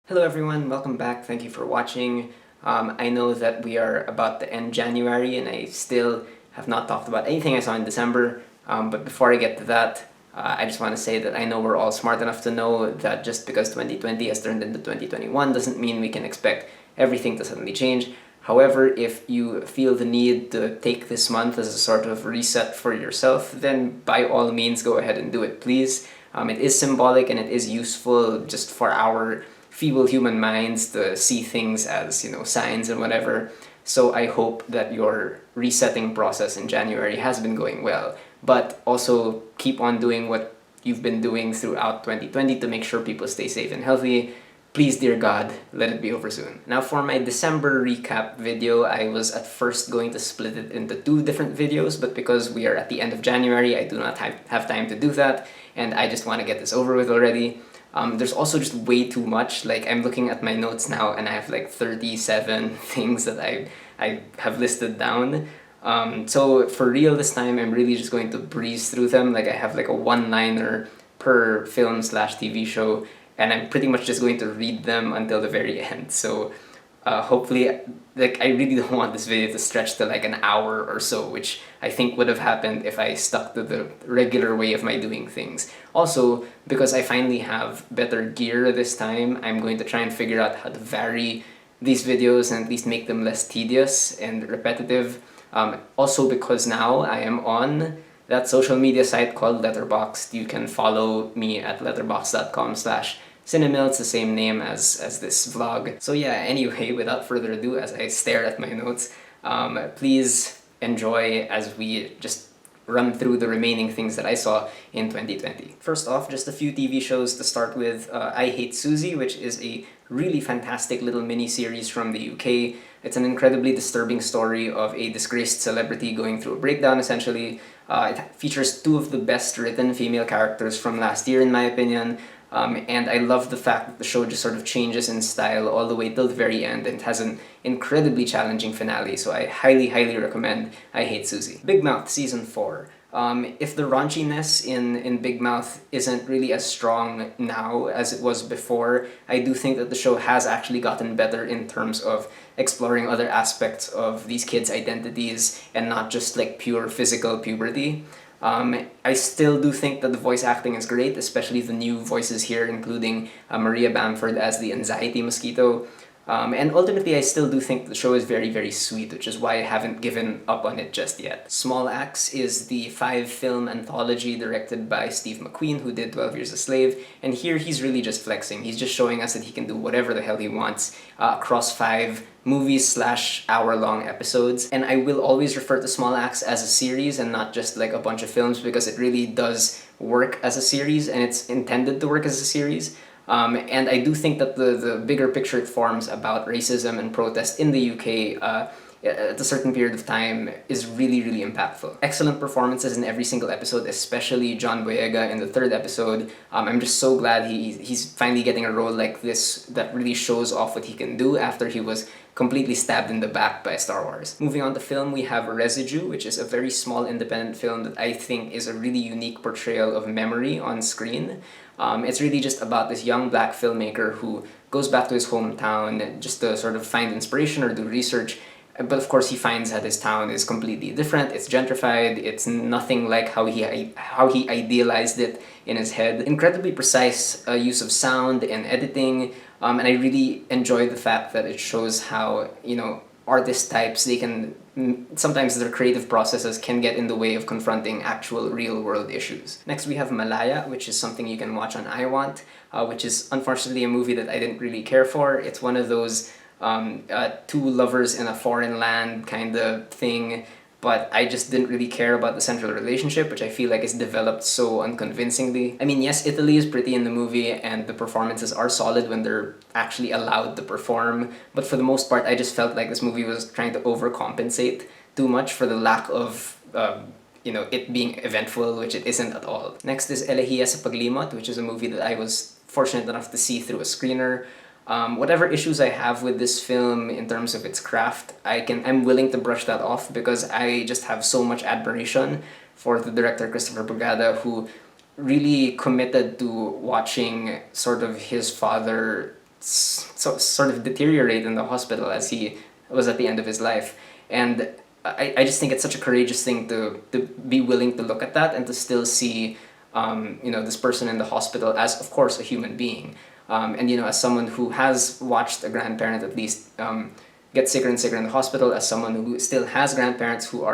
Hello everyone, welcome back. Thank you for watching. I know that we are about to end January and I still have not talked about anything I saw in December. But before I get to that, I just want to say that I know we're all smart enough to know that just because 2020 has turned into 2021 doesn't mean we can expect everything to suddenly change. However, if you feel the need to take this month as a sort of reset for yourself, then by all means go ahead and do it, please. It is symbolic and it is useful just for our feeble human minds to see things as, signs and whatever. So I hope that your resetting process in January has been going well. But also keep on doing what you've been doing throughout 2020 to make sure people stay safe and healthy. Please, dear God, let it be over soon. Now for my December recap video, I was at first going to split it into two different videos, but because we are at the end of January, I do not have time to do that, and I just want to get this over with already. There's also just way too much. Like, I'm looking at my notes now and I have like 37 things that I have listed down. So for real this time, I'm really just going to breeze through them. Like, I have like a one-liner per film slash TV show, and I'm pretty much just going to read them until the very end. So hopefully, like, I really don't want this video to stretch to like an hour or so, which I think would have happened if I stuck to the regular way of my doing things. Also, because I finally have better gear this time, I'm going to try and figure out how to vary these videos and at least make them less tedious and repetitive. Also, because now I am on that social media site called Letterboxd. You can follow me at letterboxd.com/Cinemil. It's the same name as this vlog. So yeah, anyway, without further ado, as I stare at my notes, please enjoy as we just run through the remaining things that I saw in 2020. First off, just a few TV shows to start with. I Hate Suzie, which is a really fantastic little mini-series from the UK. It's an incredibly disturbing story of a disgraced celebrity going through a breakdown, essentially. It features two of the best written female characters from last year, in my opinion. And I love the fact that the show just sort of changes in style all the way till the very end, and it has an incredibly challenging finale, so I highly, highly recommend I Hate Suzie. Big Mouth Season 4. If the raunchiness in Big Mouth isn't really as strong now as it was before, I do think that the show has actually gotten better in terms of exploring other aspects of these kids' identities and not just like pure physical puberty. I still do think that the voice acting is great, especially the new voices here, including Maria Bamford as the anxiety mosquito. And ultimately, I still do think the show is very, very sweet, which is why I haven't given up on it just yet. Small Axe is the 5-film anthology directed by Steve McQueen, who did 12 Years a Slave, and here he's really just flexing. He's just showing us that he can do whatever the hell he wants across 5 movies slash hour-long episodes. And I will always refer to Small Axe as a series and not just like a bunch of films, because it really does work as a series, and it's intended to work as a series. And I do think that the bigger picture it forms about racism and protest in the UK at a certain period of time is really, really impactful. Excellent performances in every single episode, especially John Boyega in the 3rd episode. I'm just so glad he's finally getting a role like this that really shows off what he can do after he was completely stabbed in the back by Star Wars. Moving on to film, we have Residue, which is a very small independent film that I think is a really unique portrayal of memory on screen. It's really just about this young black filmmaker who goes back to his hometown just to sort of find inspiration or do research. But of course, he finds that his town is completely different. It's gentrified. It's nothing like how he idealized it in his head. Incredibly precise use of sound and editing, and I really enjoy the fact that it shows how, artist types, they can sometimes their creative processes can get in the way of confronting actual real-world issues. Next, we have Malaya, which is something you can watch on iWant, which is unfortunately a movie that I didn't really care for. It's one of those two lovers in a foreign land kind of thing, but I just didn't really care about the central relationship, which I feel like is developed so unconvincingly. I mean, yes, Italy is pretty in the movie, and the performances are solid when they're actually allowed to perform, but for the most part, I just felt like this movie was trying to overcompensate too much for the lack of it being eventful, which it isn't at all. Next is Elehia sa Paglimot, which is a movie that I was fortunate enough to see through a screener. Whatever issues I have with this film in terms of its craft, I'm willing to brush that off because I just have so much admiration for the director Christopher Brugada, who really committed to watching sort of his father sort of deteriorate in the hospital as he was at the end of his life. And I just think it's such a courageous thing to be willing to look at that and to still see this person in the hospital as, of course, a human being. And as someone who has watched a grandparent at least get sicker and sicker in the hospital, as someone who still has grandparents who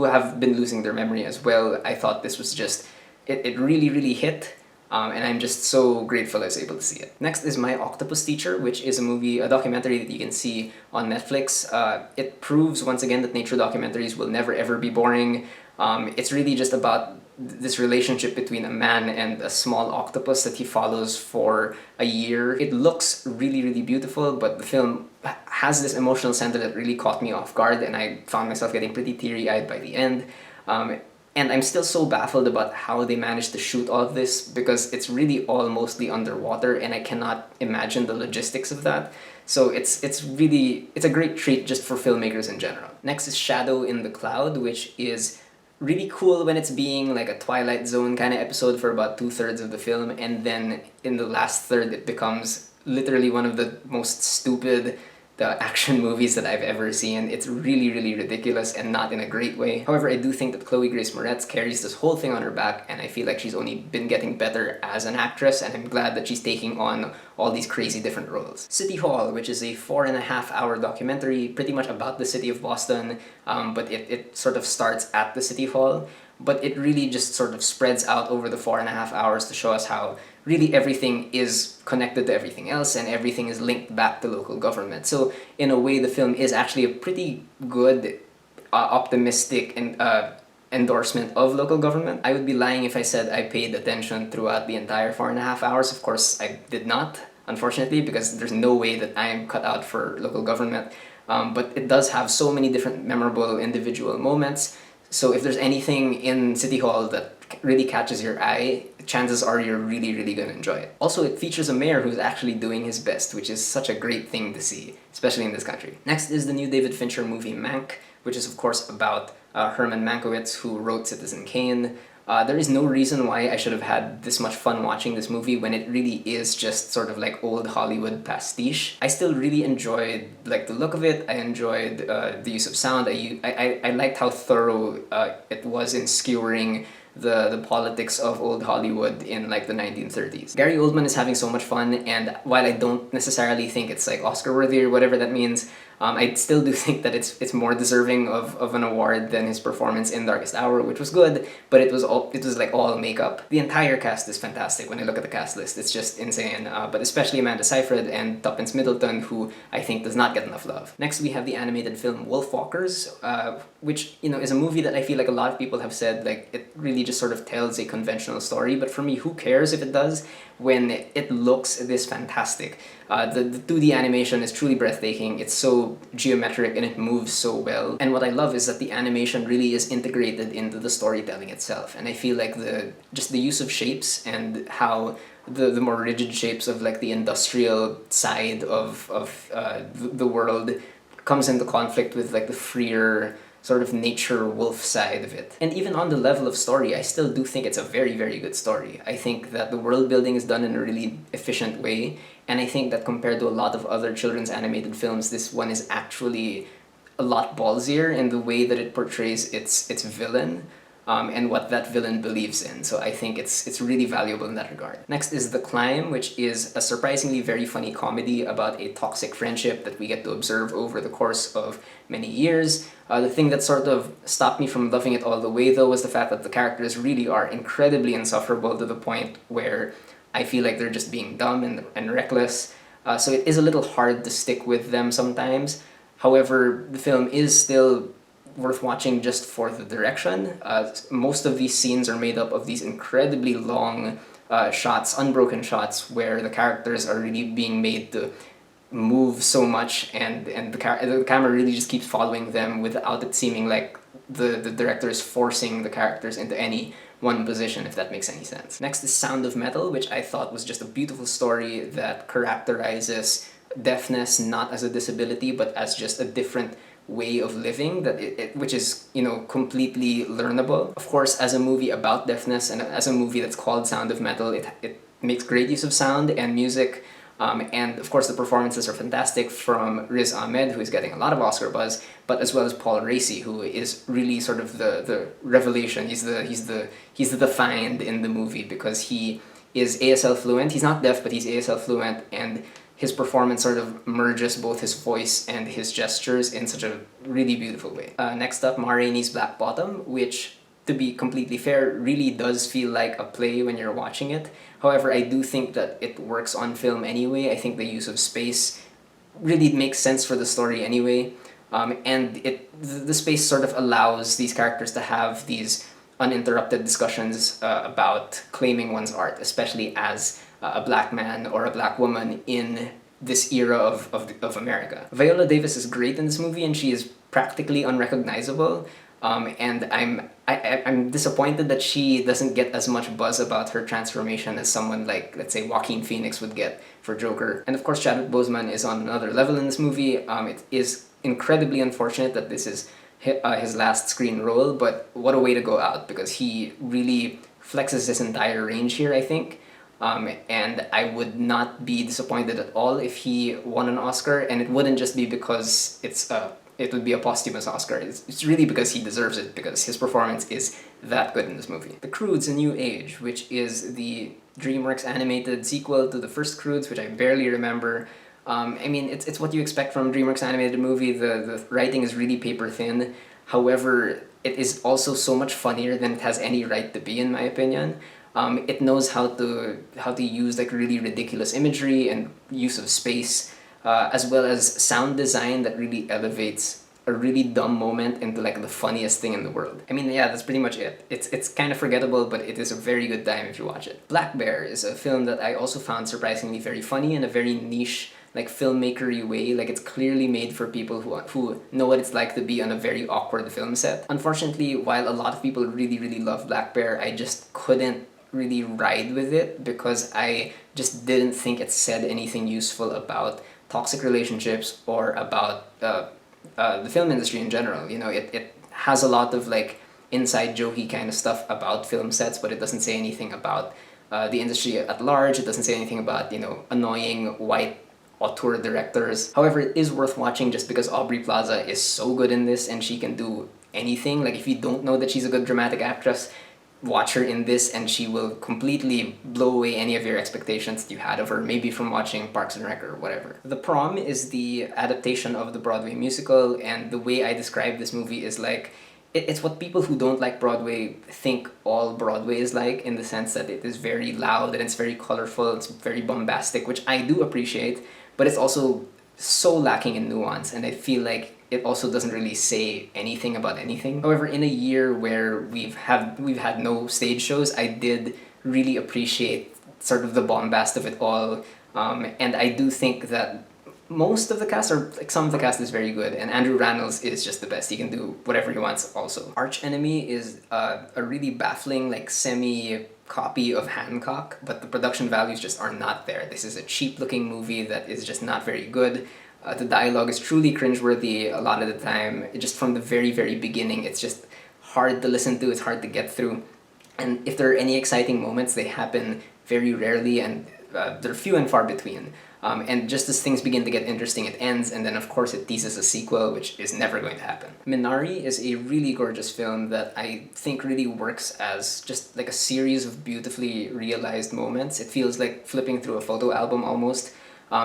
have been losing their memory as well, I thought this was just it really, really hit. And I'm just so grateful I was able to see it. Next is My Octopus Teacher, which is a documentary that you can see on Netflix. It proves once again that nature documentaries will never ever be boring. It's really just about this relationship between a man and a small octopus that he follows for a year. It looks really, really beautiful, but the film has this emotional center that really caught me off guard, and I found myself getting pretty teary-eyed by the end. And I'm still so baffled about how they managed to shoot all of this, because it's really all mostly underwater and I cannot imagine the logistics of that. So it's a great treat just for filmmakers in general. Next is Shadow in the Cloud, which is really cool when it's being like a Twilight Zone kind of episode for about 2/3 of the film, and then in the last third it becomes literally one of the most stupid action movies that I've ever seen. It's really, really ridiculous and not in a great way. However, I do think that Chloe Grace Moretz carries this whole thing on her back, and I feel like she's only been getting better as an actress, and I'm glad that she's taking on all these crazy different roles. City Hall, which is a 4.5-hour documentary pretty much about the city of Boston, but it sort of starts at the City Hall, but it really just sort of spreads out over the 4.5 hours to show us how really everything is connected to everything else and everything is linked back to local government. So in a way, the film is actually a pretty good, optimistic and endorsement of local government. I would be lying if I said I paid attention throughout the entire 4.5 hours. Of course, I did not, unfortunately, because there's no way that I am cut out for local government. But it does have so many different memorable individual moments. So if there's anything in City Hall that really catches your eye, chances are you're really, really gonna enjoy it. Also, it features a mayor who's actually doing his best, which is such a great thing to see, especially in this country. Next is the new David Fincher movie Mank, which is of course about Herman Mankiewicz, who wrote Citizen Kane. There is no reason why I should have had this much fun watching this movie when it really is just sort of like old Hollywood pastiche. I still really enjoyed the look of it. I enjoyed the use of sound. I liked how thorough it was in skewering the politics of old Hollywood in like the 1930s. Gary Oldman is having so much fun, and while I don't necessarily think it's like Oscar worthy or whatever that means, I still do think that it's more deserving of an award than his performance in Darkest Hour, which was good, but it was like all makeup. The entire cast is fantastic. When I look at the cast list, it's just insane. But especially Amanda Seyfried and Tuppence Middleton, who I think does not get enough love. Next, we have the animated film Wolfwalkers, which is a movie that I feel like a lot of people have said like it really just sort of tells a conventional story. But for me, who cares if it does when it looks this fantastic? The 2D animation is truly breathtaking. It's so geometric and it moves so well. And what I love is that the animation really is integrated into the storytelling itself. And I feel like the use of shapes and how the more rigid shapes of like the industrial side of the world comes into conflict with like the freer sort of nature wolf side of it. And even on the level of story, I still do think it's a very, very good story. I think that the world building is done in a really efficient way, and I think that compared to a lot of other children's animated films, this one is actually a lot ballsier in the way that it portrays its villain. And what that villain believes in. So I think it's really valuable in that regard. Next is The Climb, which is a surprisingly very funny comedy about a toxic friendship that we get to observe over the course of many years. The thing that sort of stopped me from loving it all the way, though, was the fact that the characters really are incredibly insufferable to the point where I feel like they're just being dumb and reckless. So it is a little hard to stick with them sometimes. However, the film is still worth watching just for the direction. Most of these scenes are made up of these incredibly long shots, unbroken shots, where the characters are really being made to move so much, and the camera really just keeps following them without it seeming like the director is forcing the characters into any one position, if that makes any sense. Next is Sound of Metal, which I thought was just a beautiful story that characterizes deafness not as a disability, but as just a different way of living which is completely learnable. Of course, as a movie about deafness and as a movie that's called Sound of Metal, it makes great use of sound and music, And of course, the performances are fantastic from Riz Ahmed, who is getting a lot of Oscar buzz, but as well as Paul Raci, who is really sort of the revelation. He's the find in the movie because he is ASL fluent. He's not deaf, but he's ASL fluent, and his performance sort of merges both his voice and his gestures in such a really beautiful way. Next up, Ma Rainey's Black Bottom, which, to be completely fair, really does feel like a play when you're watching it. However, I do think that it works on film anyway. I think the use of space really makes sense for the story anyway. And the space sort of allows these characters to have these uninterrupted discussions about claiming one's art, especially as a black man or a black woman in this era of America. Viola Davis is great in this movie, and she is practically unrecognizable. And I'm disappointed that she doesn't get as much buzz about her transformation as someone like, let's say, Joaquin Phoenix would get for Joker. And of course, Chadwick Boseman is on another level in this movie. It is incredibly unfortunate that this is his last screen role, but what a way to go out, because he really flexes his entire range here, I think. And I would not be disappointed at all if he won an Oscar, and it wouldn't just be because it would be a posthumous Oscar. It's really because he deserves it, because his performance is that good in this movie. The Croods: A New Age, which is the DreamWorks animated sequel to the first Croods, which I barely remember. I mean, it's what you expect from DreamWorks animated movie. The writing is really paper thin. However, it is also so much funnier than it has any right to be, in my opinion. It knows how to use like really ridiculous imagery and use of space, as well as sound design that really elevates a really dumb moment into like the funniest thing in the world. I mean, yeah, that's pretty much it. It's kind of forgettable, but it is a very good time if you watch it. Black Bear is a film that I also found surprisingly very funny in a very niche, like filmmakery way. Like, it's clearly made for people who know what it's like to be on a very awkward film set. Unfortunately, while a lot of people really love Black Bear, I just couldn't really ride with it because I just didn't think it said anything useful about toxic relationships or about the film industry in general. You know, it has a lot of like inside jokey kind of stuff about film sets, but it doesn't say anything about the industry at large. It doesn't say anything about, you know, annoying white auteur directors. However, it is worth watching just because Aubrey Plaza is so good in this, and she can do anything. Like, if you don't know that she's a good dramatic actress, watch her in this and she will completely blow away any of your expectations that you had of her, maybe from watching Parks and Rec or whatever. The Prom is the adaptation of the Broadway musical, and the way I describe this movie is like, it's what people who don't like Broadway think all Broadway is like, in the sense that it is very loud and it's very colorful, it's very bombastic, which I do appreciate, but it's also so lacking in nuance, and I feel like it also doesn't really say anything about anything. However, in a year where we've had no stage shows, I did really appreciate sort of the bombast of it all, and I do think that most of the cast, or like some of the cast, is very good, and Andrew Rannells is just the best. He can do whatever he wants also. Arch Enemy is a really baffling, like, semi-copy of Hancock, but the production values just are not there. This is a cheap-looking movie that is just not very good. The dialogue is truly cringeworthy a lot of the time. Just from the very beginning, it's just hard to listen to, it's hard to get through. And if there are any exciting moments, they happen very rarely, and they're few and far between. And just as things begin to get interesting, it ends, and then of course it teases a sequel, which is never going to happen. Minari is a really gorgeous film that I think really works as just like a series of beautifully realized moments. It feels like flipping through a photo album almost.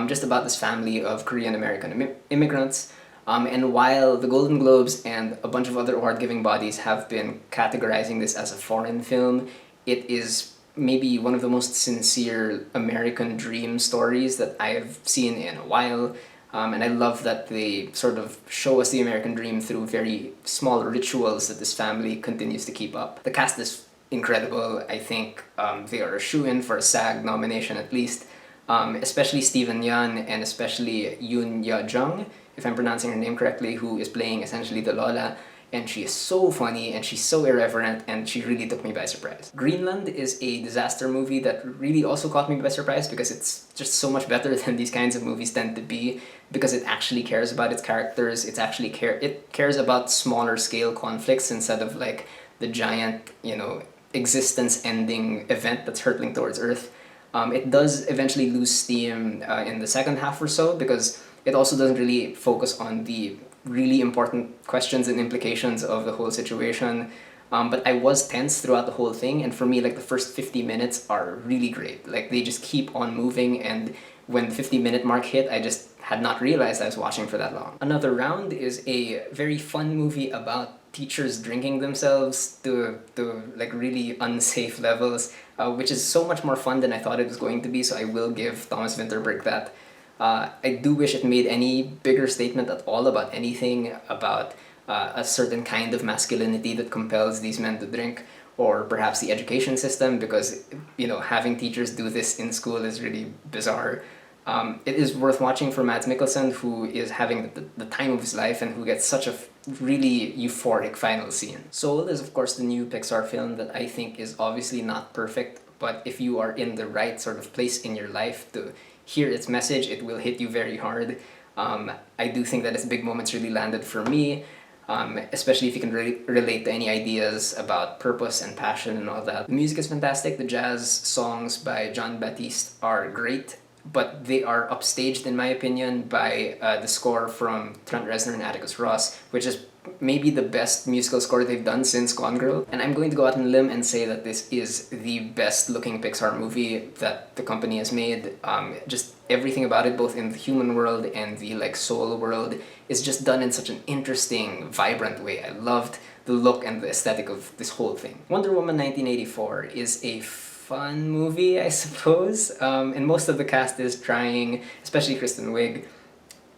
Just about this family of Korean-American immigrants. And while the Golden Globes and a bunch of other award-giving bodies have been categorizing this as a foreign film, it is maybe one of the most sincere American dream stories that I have seen in a while. And I love that they sort of show us the American dream through very small rituals that this family continues to keep up. The cast is incredible. I think they are a shoo-in for a SAG nomination at least. Especially Steven Yeun and especially Yoon Ya-jung, if I'm pronouncing her name correctly, who is playing essentially the Lola, and she is so funny and she's so irreverent, and she really took me by surprise. Greenland is a disaster movie that really also caught me by surprise because it's just so much better than these kinds of movies tend to be, because it actually cares about its characters. It cares about smaller scale conflicts instead of like the giant, you know, existence ending event that's hurtling towards Earth. It does eventually lose steam in the second half or so because it also doesn't really focus on the really important questions and implications of the whole situation. But I was tense throughout the whole thing, and for me, like the first 50 minutes are really great. Like they just keep on moving, and when the 50-minute mark hit, I just had not realized I was watching for that long. Another Round is a very fun movie about teachers drinking themselves to like really unsafe levels, which is so much more fun than I thought it was going to be, so I will give Thomas Vinterberg that. I do wish it made any bigger statement at all about anything about a certain kind of masculinity that compels these men to drink, or perhaps the education system, because having teachers do this in school is really bizarre. It is worth watching for Mads Mikkelsen, who is having the time of his life and who gets such a really euphoric final scene. Soul is of course the new Pixar film that I think is obviously not perfect, but if you are in the right sort of place in your life to hear its message, it will hit you very hard. I do think that its big moments really landed for me. Especially if you can relate to any ideas about purpose and passion and all that. The music is fantastic. The jazz songs by Jon Batiste are great, but they are upstaged, in my opinion, by the score from Trent Reznor and Atticus Ross, which is maybe the best musical score they've done since Gone Girl. And I'm going to go out on a limb and say that this is the best looking Pixar movie that the company has made. Just everything about it, both in the human world and the like soul world, is just done in such an interesting, vibrant way. I loved the look and the aesthetic of this whole thing. Wonder Woman 1984 is a fun movie, I suppose, and most of the cast is trying, especially Kristen Wiig.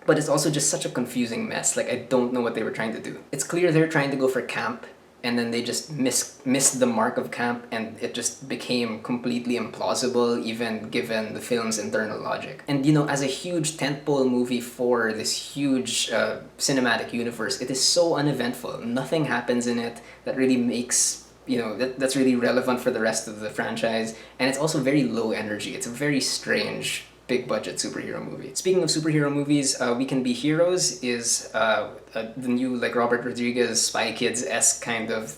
But it's also just such a confusing mess. Like, I don't know what they were trying to do. It's clear they're trying to go for camp, and then they just missed the mark of camp, and it just became completely implausible, even given the film's internal logic. And as a huge tentpole movie for this huge cinematic universe, it is so uneventful. Nothing happens in it that really makes that's really relevant for the rest of the franchise, and it's also very low energy. It's a very strange big budget superhero movie. Speaking of superhero movies, We Can Be Heroes is the new like Robert Rodriguez Spy Kids-esque kind of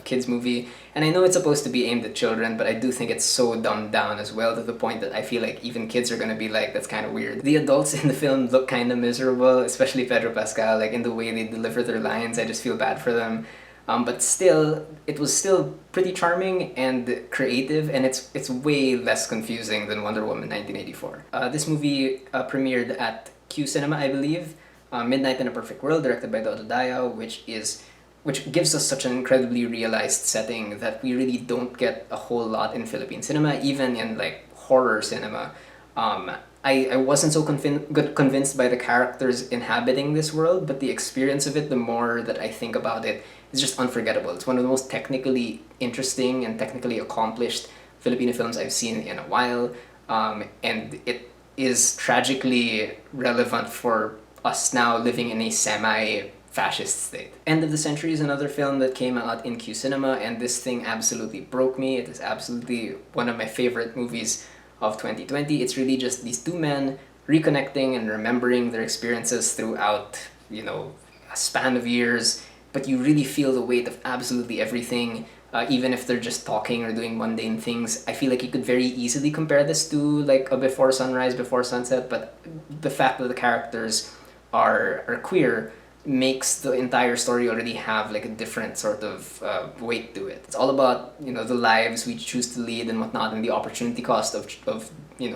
kids movie, and I know it's supposed to be aimed at children, but I do think it's so dumbed down as well, to the point that I feel like even kids are gonna be like, that's kind of weird. The adults in the film look kind of miserable, especially Pedro Pascal, like in the way they deliver their lines. I just feel bad for them. But still, it was still pretty charming and creative, and it's way less confusing than Wonder Woman 1984. This movie premiered at Q Cinema, I believe. Midnight in a Perfect World, directed by Dodo Dayo, which gives us such an incredibly realized setting that we really don't get a whole lot in Philippine cinema, even in like horror cinema. I wasn't so convinced by the characters inhabiting this world, but the experience of it, the more that I think about it, is just unforgettable. It's one of the most technically interesting and technically accomplished Filipino films I've seen in a while, and it is tragically relevant for us now living in a semi-fascist state. End of the Century is another film that came out in Q Cinema, and this thing absolutely broke me. It is absolutely one of my favorite movies of 2020. It's really just these two men reconnecting and remembering their experiences throughout, a span of years, but you really feel the weight of absolutely everything, even if they're just talking or doing mundane things. I feel like you could very easily compare this to like a Before Sunrise, Before Sunset, but the fact that the characters are queer makes the entire story already have like a different sort of weight to it. It's all about the lives we choose to lead and whatnot, and the opportunity cost of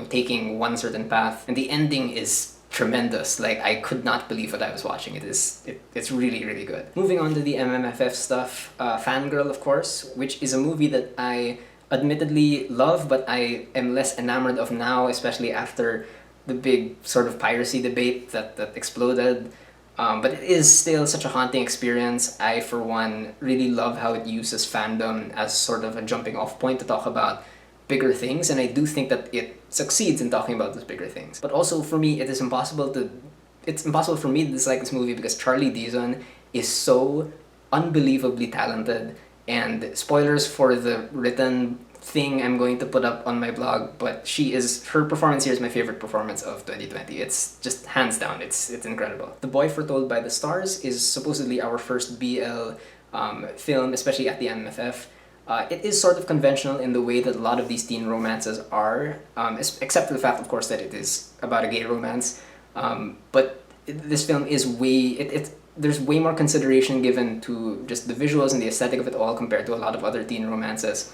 taking one certain path. And the ending is tremendous. Like, I could not believe what I was watching. It's really, really good. Moving on to the MMFF stuff, Fangirl, of course, which is a movie that I admittedly love, but I am less enamored of now, especially after the big sort of piracy debate that exploded. But it is still such a haunting experience. I, for one, really love how it uses fandom as sort of a jumping off point to talk about bigger things, and I do think that it succeeds in talking about those bigger things. But also for me, it's impossible for me to dislike this movie because Charlie Dizon is so unbelievably talented, and spoilers for the written thing I'm going to put up on my blog, but her performance here is my favorite performance of 2020. It's just hands down, it's incredible. The Boy Foretold by the Stars is supposedly our first BL film, especially at the MFF. It is sort of conventional in the way that a lot of these teen romances are, except for the fact, of course, that it is about a gay romance. This film is there's way more consideration given to just the visuals and the aesthetic of it all compared to a lot of other teen romances.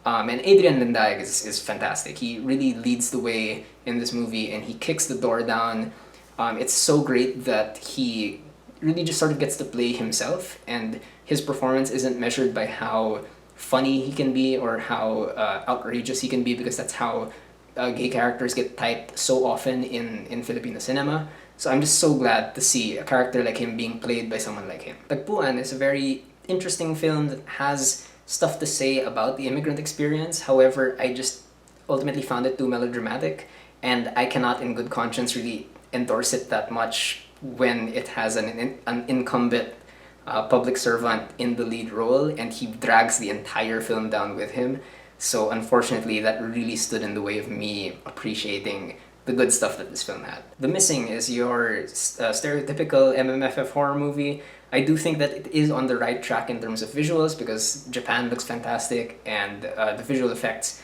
And Adrian Lindaig is fantastic. He really leads the way in this movie and he kicks the door down. It's so great that he really just sort of gets to play himself, and his performance isn't measured by how funny he can be or how outrageous he can be, because that's how gay characters get typed so often in Filipino cinema. So I'm just so glad to see a character like him being played by someone like him. Tagpuan is a very interesting film that has stuff to say about the immigrant experience. However, I just ultimately found it too melodramatic, and I cannot in good conscience really endorse it that much when it has an incumbent public servant in the lead role and he drags the entire film down with him. So unfortunately, that really stood in the way of me appreciating the good stuff that this film had. The Missing is your stereotypical MMFF horror movie. I do think that it is on the right track in terms of visuals because Japan looks fantastic and the visual effects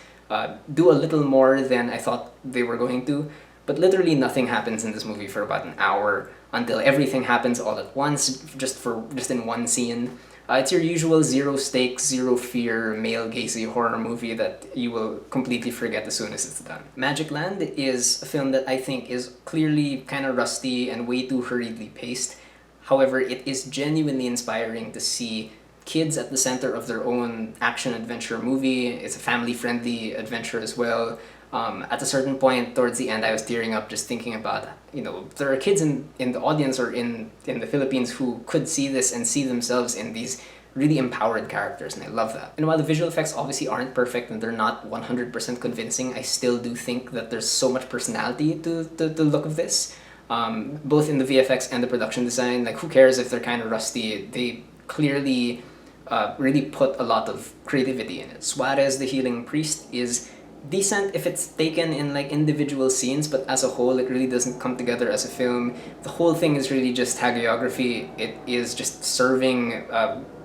do a little more than I thought they were going to. But literally nothing happens in this movie for about an hour until everything happens all at once, just in one scene. It's your usual zero stakes, zero fear, male gazy horror movie that you will completely forget as soon as it's done. Magic Land is a film that I think is clearly kind of rusty and way too hurriedly paced. However, it is genuinely inspiring to see kids at the center of their own action-adventure movie. It's a family-friendly adventure as well. At a certain point towards the end, I was tearing up just thinking about, there are kids in the audience or in the Philippines who could see this and see themselves in these really empowered characters, and I love that. And while the visual effects obviously aren't perfect and they're not 100% convincing, I still do think that there's so much personality to the look of this, both in the VFX and the production design. Like, who cares if they're kind of rusty? They clearly really put a lot of creativity in it. Suarez, the healing priest, is decent if it's taken in like individual scenes, but as a whole it really doesn't come together as a film. The whole thing is really just hagiography. It is just serving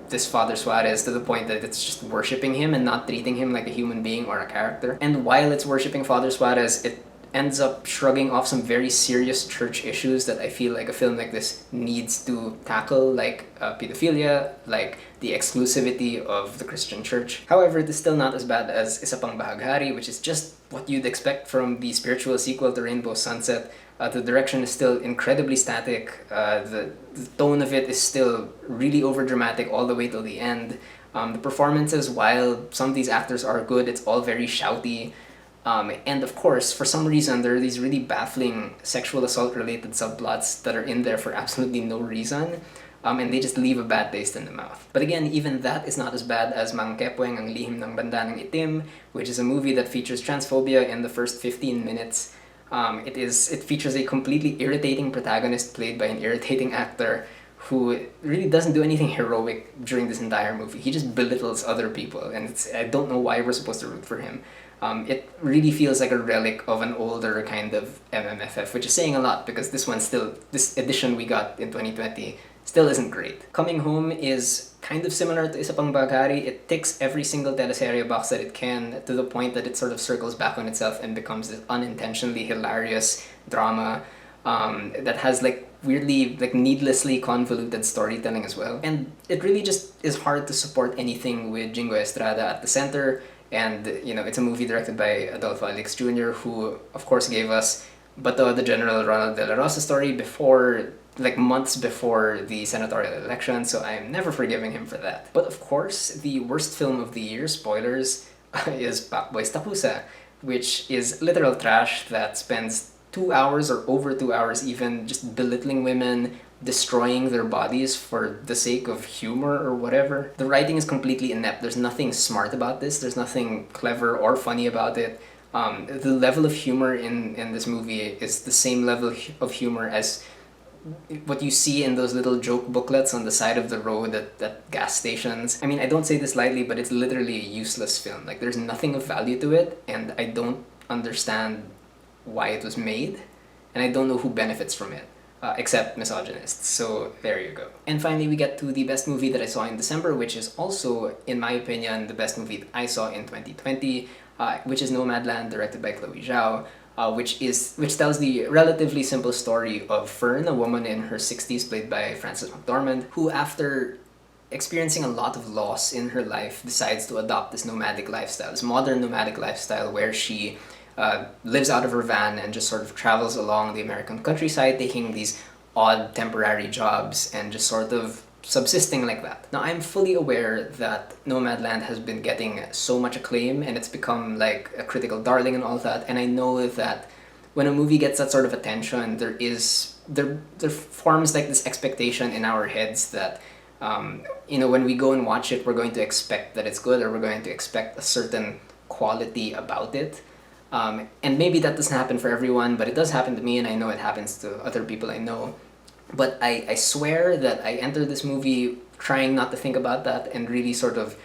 this Father Suarez to the point that it's just worshipping him and not treating him like a human being or a character. And while it's worshipping Father Suarez, it ends up shrugging off some very serious church issues that I feel like a film like this needs to tackle, like pedophilia, like the exclusivity of the Christian church. However, it is still not as bad as Isa Pang Bahaghari, which is just what you'd expect from the spiritual sequel to Rainbow Sunset. The direction is still incredibly static. The tone of it is still really overdramatic all the way till the end. The performances, while some of these actors are good, it's all very shouty. And of course, for some reason, there are these really baffling sexual assault related subplots that are in there for absolutely no reason. And they just leave a bad taste in the mouth. But again, even that is not as bad as Mang Kepweng Ang Lihim ng Bandanang Itim, which is a movie that features transphobia in the first 15 minutes. It features a completely irritating protagonist played by an irritating actor who really doesn't do anything heroic during this entire movie. He just belittles other people, and I don't know why we're supposed to root for him. It really feels like a relic of an older kind of MMFF, which is saying a lot because this edition we got in 2020 still isn't great. Coming Home is kind of similar to Isa Pang Bahaghari. It ticks every single teleserye box that it can, to the point that it sort of circles back on itself and becomes this unintentionally hilarious drama that has weirdly, needlessly convoluted storytelling as well. And it really just is hard to support anything with Jingo Estrada at the center. And, it's a movie directed by Adolfo Alex Jr., who, of course, gave us Bato the General Ronald De La Rosa story months before the senatorial election, so I'm never forgiving him for that. But of course, the worst film of the year, spoilers, is Pacboy's Tapusa, which is literal trash that spends 2 hours or over 2 hours even just belittling women, destroying their bodies for the sake of humor or whatever. The writing is completely inept. There's nothing smart about this. There's nothing clever or funny about it. The level of humor in this movie is the same level of humor as what you see in those little joke booklets on the side of the road at gas stations. I mean, I don't say this lightly, but it's literally a useless film. There's nothing of value to it, and I don't understand why it was made, and I don't know who benefits from it. except misogynists. So there you go. And finally, we get to the best movie that I saw in December, which is also, in my opinion, the best movie that I saw in 2020, which is Nomadland, directed by Chloe Zhao. Which tells the relatively simple story of Fern, a woman in her 60s, played by Frances McDormand, who, after experiencing a lot of loss in her life, decides to adopt this nomadic lifestyle, this modern nomadic lifestyle where she lives out of her van and just sort of travels along the American countryside, taking these odd temporary jobs and just sort of subsisting like that. Now, I'm fully aware that Nomadland has been getting so much acclaim and it's become like a critical darling and all that, and I know that when a movie gets that sort of attention, there forms like this expectation in our heads that when we go and watch it, we're going to expect that it's good, or we're going to expect a certain quality about it. And maybe that doesn't happen for everyone, but it does happen to me, and I know it happens to other people I know. But I swear that I entered this movie trying not to think about that and really sort of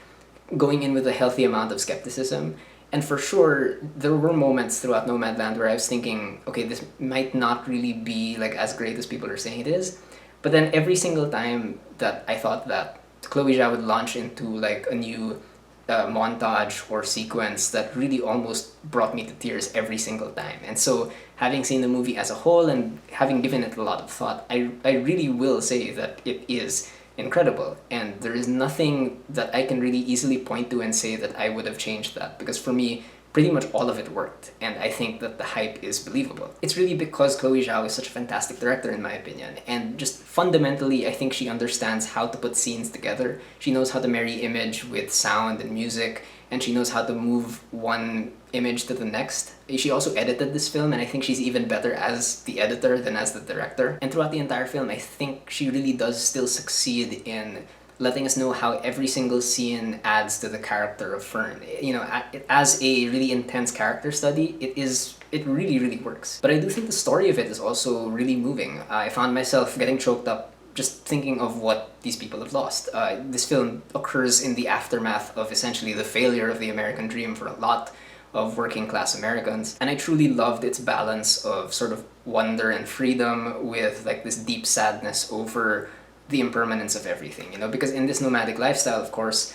going in with a healthy amount of skepticism. And for sure, there were moments throughout Nomadland where I was thinking, okay, this might not really be like as great as people are saying it is. But then every single time that I thought that, Chloe Zhao would launch into like a new montage or sequence that really almost brought me to tears every single time. And so, having seen the movie as a whole and having given it a lot of thought, I really will say that it is incredible. And there is nothing that I can really easily point to and say that I would have changed that, because for me, pretty much all of it worked, and I think that the hype is believable. It's really because Chloe Zhao is such a fantastic director, in my opinion, and just fundamentally, I think she understands how to put scenes together. She knows how to marry image with sound and music, and she knows how to move one image to the next. She also edited this film, and I think she's even better as the editor than as the director. And throughout the entire film, I think she really does still succeed in letting us know how every single scene adds to the character of Fern. As a really intense character study, it really, really works. But I do think the story of it is also really moving. I found myself getting choked up just thinking of what these people have lost. This film occurs in the aftermath of essentially the failure of the American dream for a lot of working class Americans. And I truly loved its balance of sort of wonder and freedom with like this deep sadness over the impermanence of everything, because in this nomadic lifestyle, of course,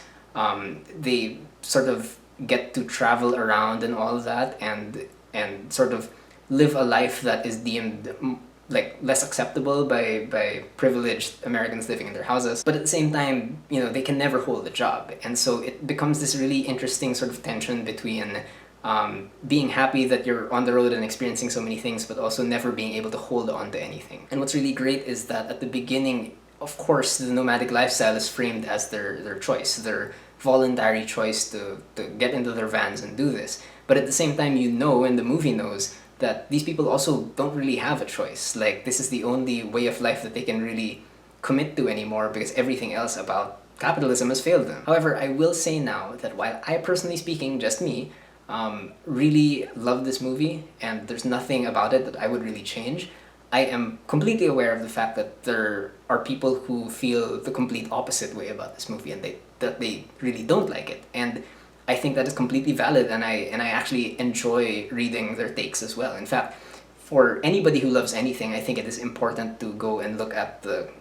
they sort of get to travel around and all of that, and sort of live a life that is deemed like less acceptable by privileged Americans living in their houses. But at the same time, they can never hold a job, and so it becomes this really interesting sort of tension between being happy that you're on the road and experiencing so many things, but also never being able to hold on to anything. And what's really great is that at the beginning, of course, the nomadic lifestyle is framed as their choice, their voluntary choice to get into their vans and do this. But at the same time, and the movie knows, that these people also don't really have a choice. Like, this is the only way of life that they can really commit to anymore, because everything else about capitalism has failed them. However, I will say now that while I personally speaking, just me, really love this movie, and there's nothing about it that I would really change, I am completely aware of the fact that there are people who feel the complete opposite way about this movie, and that they really don't like it. And I think that is completely valid, and I actually enjoy reading their takes as well. In fact, for anybody who loves anything, I think it is important to go and look at the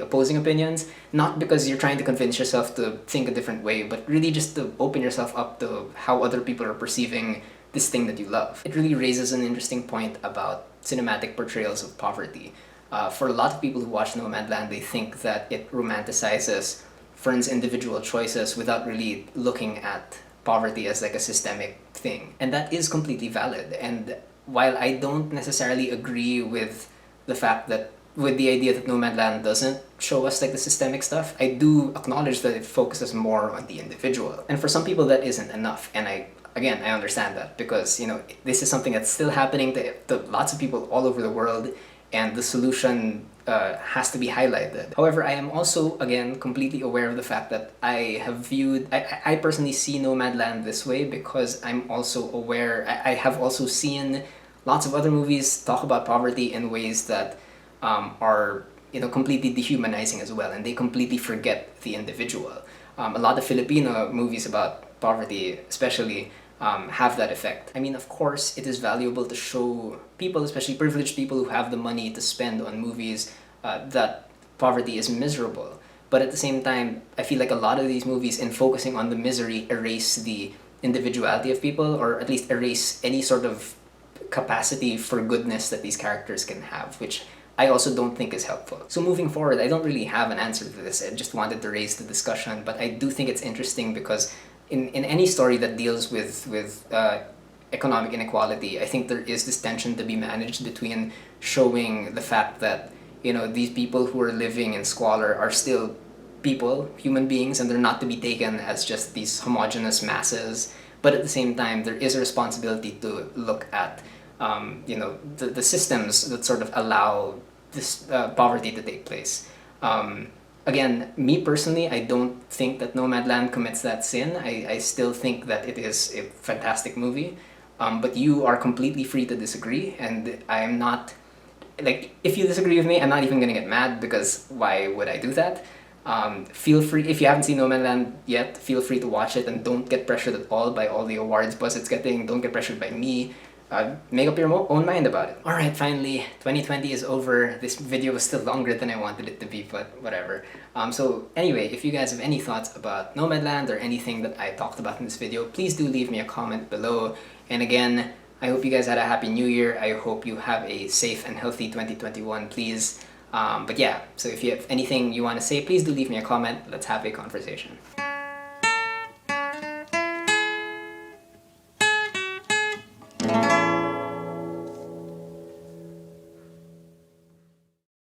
opposing opinions, not because you're trying to convince yourself to think a different way, but really just to open yourself up to how other people are perceiving this thing that you love. It really raises an interesting point about cinematic portrayals of poverty. For a lot of people who watch Nomadland, they think that it romanticizes Fern's individual choices without really looking at poverty as like a systemic thing. And that is completely valid. And while I don't necessarily agree with the fact that, with the idea that Nomadland doesn't show us like the systemic stuff, I do acknowledge that it focuses more on the individual. And for some people that isn't enough. And I understand that, because this is something that's still happening to lots of people all over the world, and the solution has to be highlighted. However, I am also, again, completely aware of the fact that I personally see Nomadland this way, because I'm also aware, I have also seen lots of other movies talk about poverty in ways that are completely dehumanizing as well, and they completely forget the individual. A lot of Filipino movies about poverty, especially, have that effect. I mean, of course, it is valuable to show people, especially privileged people who have the money to spend on movies, that poverty is miserable. But at the same time, I feel like a lot of these movies, in focusing on the misery, erase the individuality of people, or at least erase any sort of capacity for goodness that these characters can have, which I also don't think is helpful. So moving forward, I don't really have an answer to this. I just wanted to raise the discussion, but I do think it's interesting because in any story that deals with economic inequality, I think there is this tension to be managed between showing the fact that, you know, these people who are living in squalor are still people, human beings, and they're not to be taken as just these homogenous masses. But at the same time, there is a responsibility to look at, the systems that sort of allow this poverty to take place. Again, me personally, I don't think that Nomadland commits that sin. I still think that it is a fantastic movie. But you are completely free to disagree, and I am not, like, if you disagree with me, I'm not even gonna get mad, because why would I do that? Feel free, if you haven't seen Nomadland yet, feel free to watch it, and don't get pressured at all by all the awards buzz it's getting. Don't get pressured by me. Make up your own mind about it. Alright, finally, 2020 is over. This video was still longer than I wanted it to be, but whatever. So anyway, if you guys have any thoughts about Nomadland or anything that I talked about in this video, please do leave me a comment below. And again, I hope you guys had a happy new year. I hope you have a safe and healthy 2021, please. But yeah, so if you have anything you want to say, please do leave me a comment. Let's have a conversation.